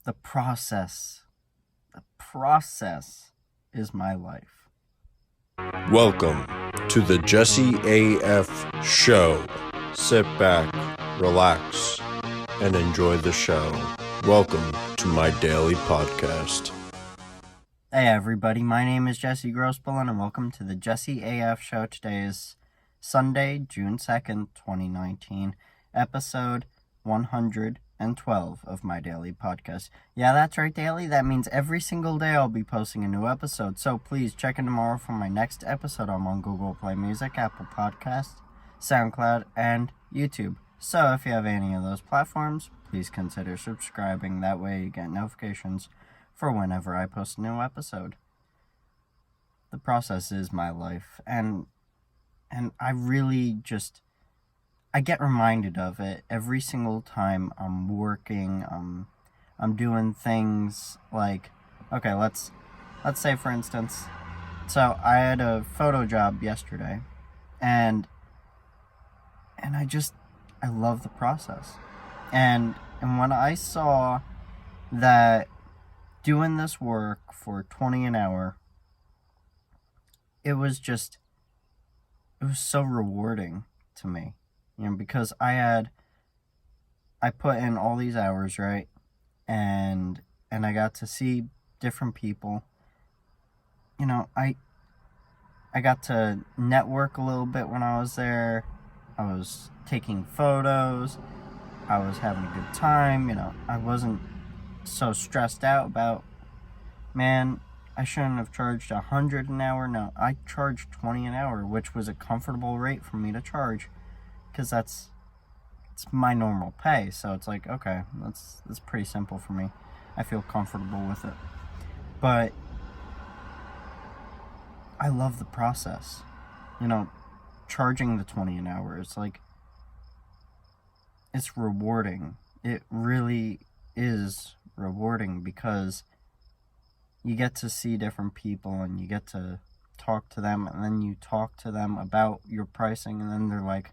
The process. The process is my life. Welcome to the JesseAF show. Sit back, relax, and enjoy the show. Welcome to my daily podcast. Hey everybody, my name is Jesse Grossbohlin and welcome to the JesseAF show. Today is Sunday, June 2nd, 2019, episode 112 of my daily podcast. Yeah, that's right, daily. That means every single day I'll be posting a new episode. So please check in tomorrow for my next episode. I'm on Google Play Music, Apple Podcasts, SoundCloud, and YouTube. So if you have any of those platforms, please consider subscribing. That way you get notifications for whenever I post a new episode. The process is my life, and I really just, I get reminded of it every single time I'm working. I'm doing things like, okay, let's say for instance, so I had a photo job yesterday, and I love the process, and when I saw that doing this work for $20 an hour, it was so rewarding to me, because I put in all these hours, right, and I got to see different people. I got to network a little bit when I was there. I was taking photos. I was having a good time. I wasn't so stressed out about, man, I shouldn't have charged $100 an hour. No, I charged $20 an hour, which was a comfortable rate for me to charge, because it's my normal pay. So it's like, okay, that's pretty simple for me. I feel comfortable with it. But I love the process. Charging the $20 an hour, it's rewarding. It really is rewarding, because you get to see different people and you get to talk to them, and then you talk to them about your pricing, and then they're like,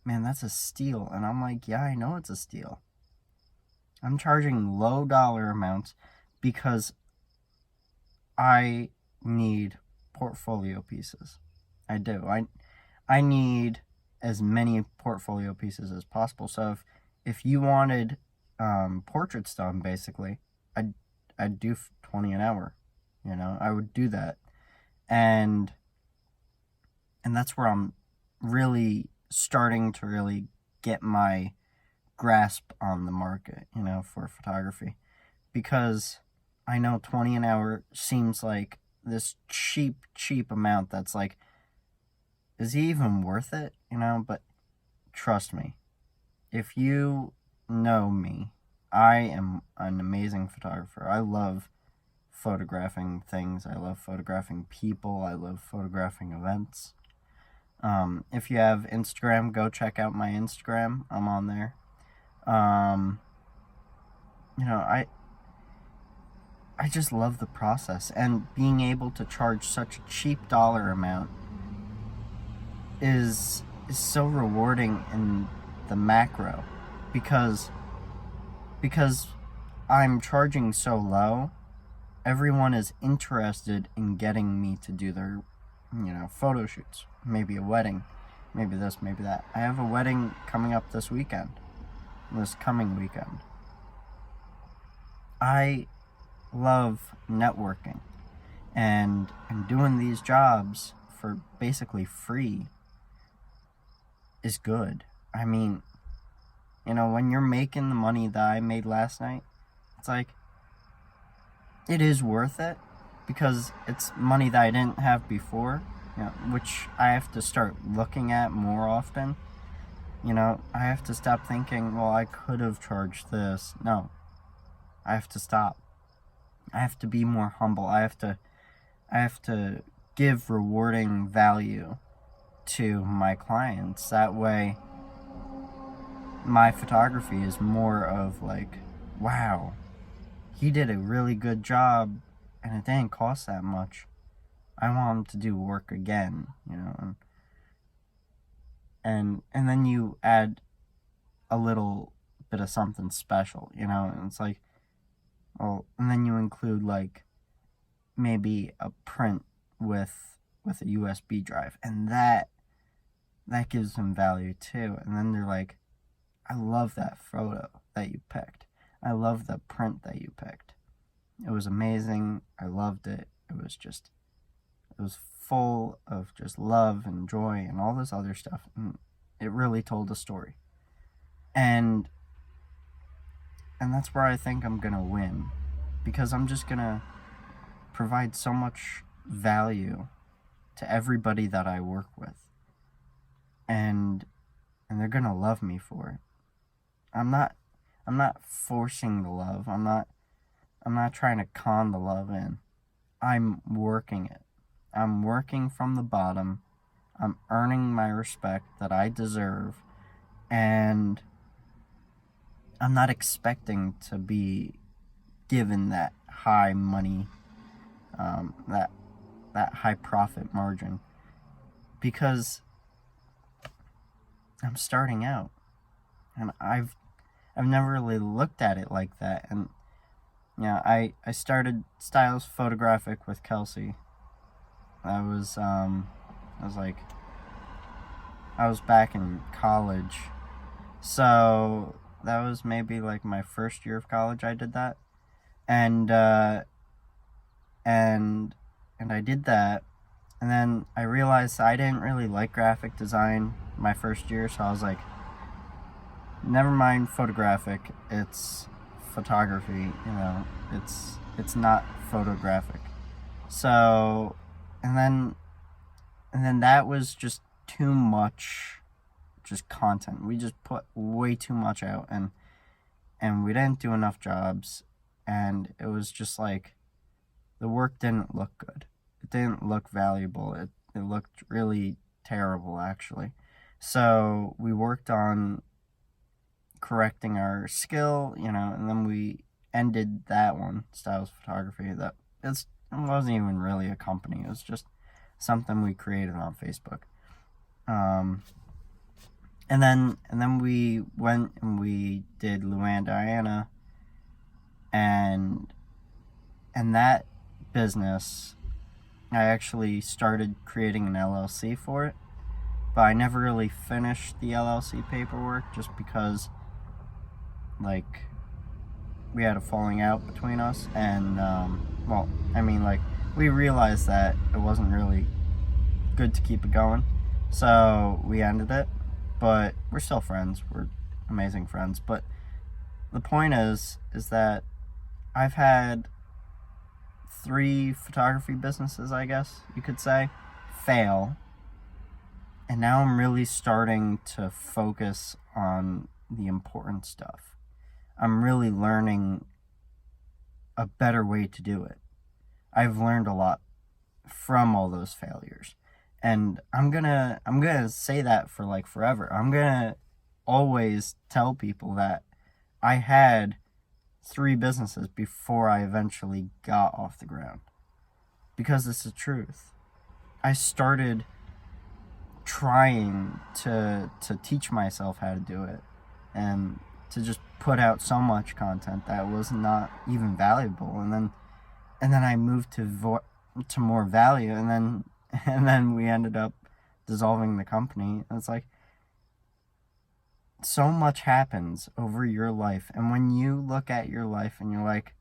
man, that's a steal. And I'm like, yeah, I know it's a steal. I'm charging low dollar amounts because I need portfolio pieces. I do. I need as many portfolio pieces as possible. So if you wanted portraits done, basically, I'd do $20 an hour. I would do that, and that's where I'm really starting to really get my grasp on the market, for photography, because I know $20 an hour seems like this cheap amount that's like, is he even worth it? But trust me, if you know me, I am an amazing photographer. I love photographing things. I love photographing people. I love photographing events. If you have Instagram, go check out my Instagram. I'm on there. I just love the process, and being able to charge such a cheap dollar amount is so rewarding in the macro, because I'm charging so low. Everyone is interested in getting me to do their photo shoots, maybe a wedding, maybe this, maybe that. I have a wedding coming up this coming weekend. I love networking, and doing these jobs for basically free is good. I mean, when you're making the money that I made last night, it's like, it is worth it, because it's money that I didn't have before, which I have to start looking at more often. I have to stop thinking, well, I could have charged this. No, I have to stop. I have to be more humble. I have to give rewarding value to my clients. That way, my photography is more of like, wow, he did a really good job, and it didn't cost that much. I want him to do work again, and then you add a little bit of something special, and it's like, Well, and then you include like maybe a print with a USB drive, and that gives them value too. And then they're like, I love that photo that you picked. I love the print that you picked. It was amazing. I loved it. It was full of just love and joy and all this other stuff. And it really told a story. And that's where I think I'm going to win, because I'm just going to provide so much value to everybody that I work with. And they're going to love me for it. I'm not forcing the love. I'm not trying to con the love in. I'm working it. I'm working from the bottom. I'm earning my respect that I deserve, and I'm not expecting to be given that high money, that high profit margin, because I'm starting out, and I've never really looked at it like that. And yeah, I started Styles Photographic with Kelsey. I was back in college, so that was maybe like my first year of college. I did that, and I did that, and then I realized I didn't really like graphic design my first year, so I was like, never mind photographic, it's photography, it's not photographic. So, and then that was just too much, just content. We just put way too much out, and we didn't do enough jobs, and it was just like, the work didn't look good. It didn't look valuable. It looked really terrible, actually. So we worked on correcting our skill, and then we ended that one, Styles Photography. It wasn't even really a company. It was just something we created on Facebook. And then we went and we did Luann Diana, and that business, I actually started creating an LLC for it, but I never really finished the LLC paperwork just because, like, we had a falling out between us, and, we realized that it wasn't really good to keep it going, so we ended it, but we're still friends. We're amazing friends, but the point is that I've had 3 photography businesses, I guess you could say, fail, and now I'm really starting to focus on the important stuff. I'm really learning a better way to do it. I've learned a lot from all those failures, and I'm gonna say that for like forever. I'm gonna always tell people that I had 3 businesses before I eventually got off the ground, because it's the truth. I started trying to teach myself how to do it, and to just put out so much content that was not even valuable, and then I moved to more value, and then we ended up dissolving the company. And it's like, so much happens over your life, and when you look at your life and you're like,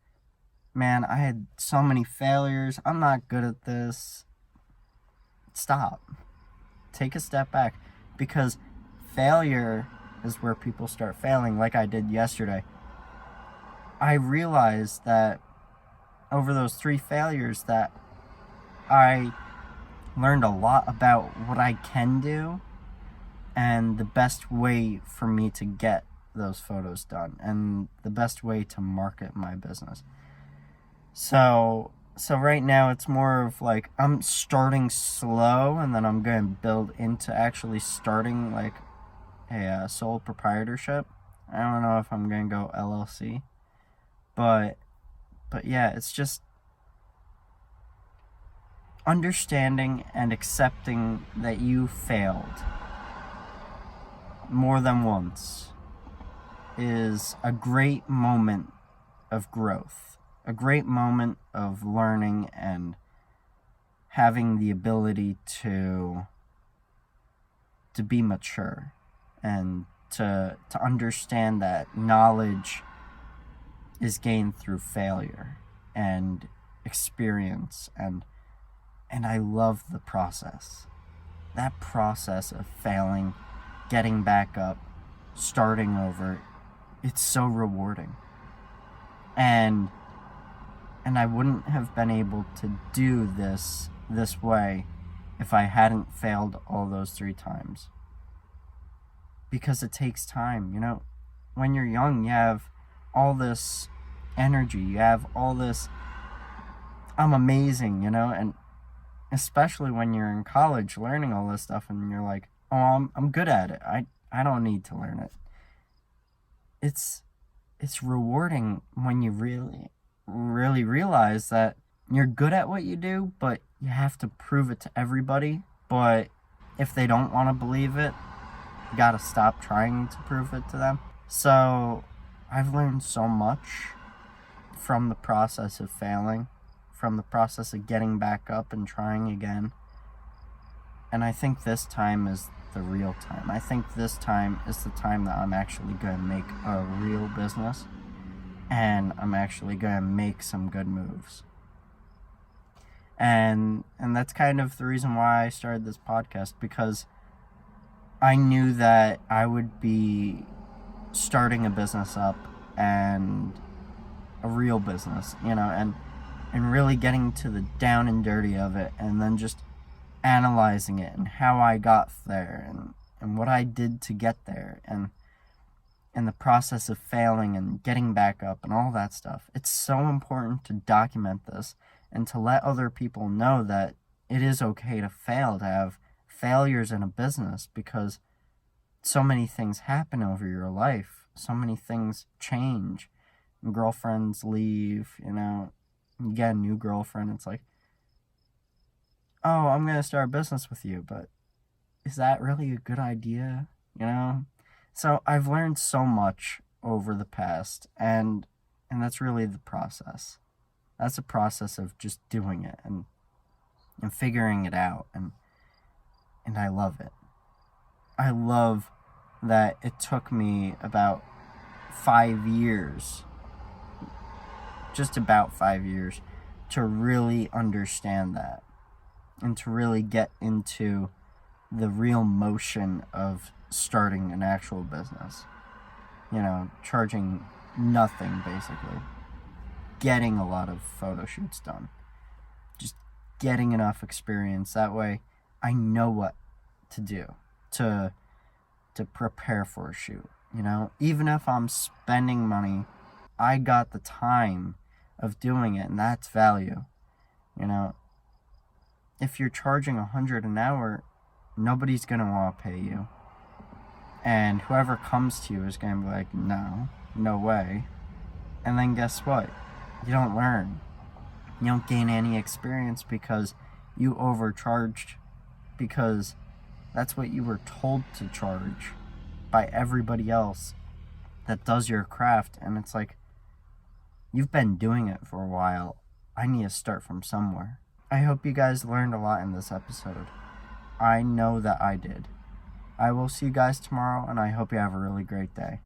man, I had so many failures, I'm not good at this, stop. Take a step back, because failure is where people start failing, like I did yesterday. I realized that over those 3 failures that I learned a lot about what I can do and the best way for me to get those photos done and the best way to market my business. So right now it's more of like, I'm starting slow, and then I'm going to build into actually starting like a sole proprietorship. I don't know if I'm going to go LLC, but yeah, it's just understanding and accepting that you failed more than once is a great moment of growth. a great moment of learning and having the ability to be mature and to understand that knowledge is gained through failure and experience, and I love the process. That process of failing, getting back up, starting over, it's so rewarding. And I wouldn't have been able to do this way if I hadn't failed all those 3 times. Because it takes time, you know. When you're young, you have all this energy, you have all this, I'm amazing, you know, and especially when you're in college learning all this stuff and you're like, oh, I'm good at it. I don't need to learn it. It's rewarding when you really realize that you're good at what you do, but you have to prove it to everybody. But if they don't want to believe it, you gotta stop trying to prove it to them. So I've learned so much from the process of failing, from the process of getting back up and trying again. And I think this time is the real time. I think this time is the time that I'm actually going to make a real business, and I'm actually going to make some good moves. And that's kind of the reason why I started this podcast, because I knew that I would be starting a business up, and a real business, you know, and really getting to the down and dirty of it, and then just analyzing it and how I got there and what I did to get there, and the process of failing and getting back up and all that stuff. It's so important to document this and to let other people know that it is okay to fail, to have failures in a business, because so many things happen over your life. So many things change. Girlfriends leave, you know, you get a new girlfriend. It's like, oh, I'm going to start a business with you, but is that really a good idea? You know? So I've learned so much over the past, and that's really the process. That's the process of just doing it and figuring it out, and I love it. I love that it took me about 5 years, just about 5 years, to really understand that and to really get into the real motion of starting an actual business. You know, charging nothing, basically. Getting a lot of photo shoots done. Just getting enough experience. That way I know what to do to prepare for a shoot. You know, even if I'm spending money, I got the time of doing it, and that's value. You know, if you're charging $100 an hour, nobody's going to want to pay you. And whoever comes to you is going to be like, no way. And then guess what? You don't learn. You don't gain any experience because you overcharged, because that's what you were told to charge by everybody else that does your craft. And it's like, you've been doing it for a while. I need to start from somewhere. I hope you guys learned a lot in this episode. I know that I did. I will see you guys tomorrow, and I hope you have a really great day.